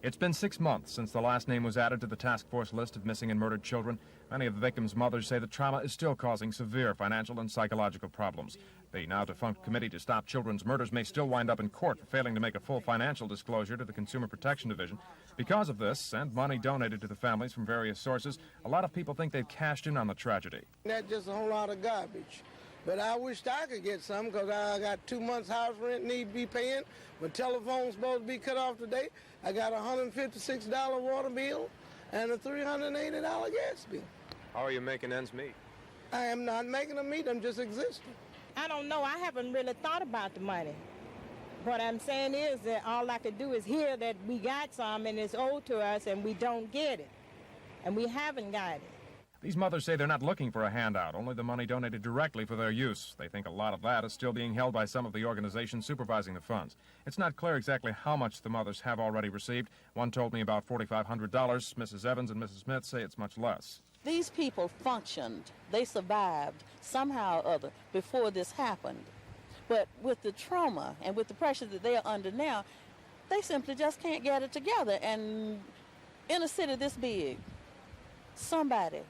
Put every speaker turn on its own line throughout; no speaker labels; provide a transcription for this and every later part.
It's been 6 months since the last name was added to the task force list of missing and murdered children. Many of the victims' mothers say the trauma is still causing severe financial and psychological problems. The now-defunct Committee to Stop Children's Murders may still wind up in court for failing to make a full financial disclosure to the Consumer Protection Division. Because of this, and money donated to the families from various sources, a lot of people think they've cashed in on the tragedy.
That's just a whole lot of garbage. But I wished I could get some because I got 2 months house rent need to be paying. My telephone's supposed to be cut off today. I got a $156 water bill and a $380 gas bill.
How are you making ends meet?
I am not making them meet. I'm just existing.
I don't know. I haven't really thought about the money. What I'm saying is that all I could do is hear that we got some and it's owed to us and we don't get it. And we haven't got it.
These mothers say they're not looking for a handout, only the money donated directly for their use. They think a lot of that is still being held by some of the organizations supervising the funds. It's not clear exactly how much the mothers have already received. One told me about $4,500. Mrs. Evans and Mrs. Smith say it's much less.
These people functioned, they survived somehow or other before this happened. But with the trauma and with the pressure that they are under now, they simply just can't get it together. And in a city this big, somebody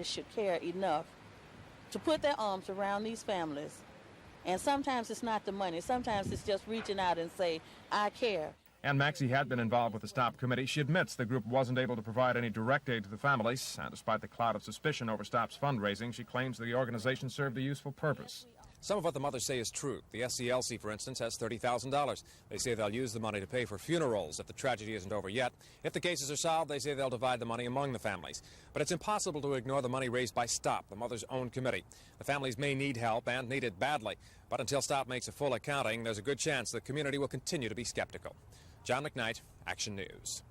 should care enough to put their arms around these families. And sometimes it's not the money. Sometimes it's just reaching out and say, I care.
Ann Maxey had been involved with the STOP committee. She admits the group wasn't able to provide any direct aid to the families. And despite the cloud of suspicion over STOP's fundraising, she claims the organization served a useful purpose.
Some of what the mothers say is true. The SCLC, for instance, has $30,000. They say they'll use the money to pay for funerals if the tragedy isn't over yet. If the cases are solved, they say they'll divide the money among the families. But it's impossible to ignore the money raised by STOP, the mothers' own committee. The families may need help and need it badly. But until STOP makes a full accounting, there's a good chance the community will continue to be skeptical. John McKnight, Action News.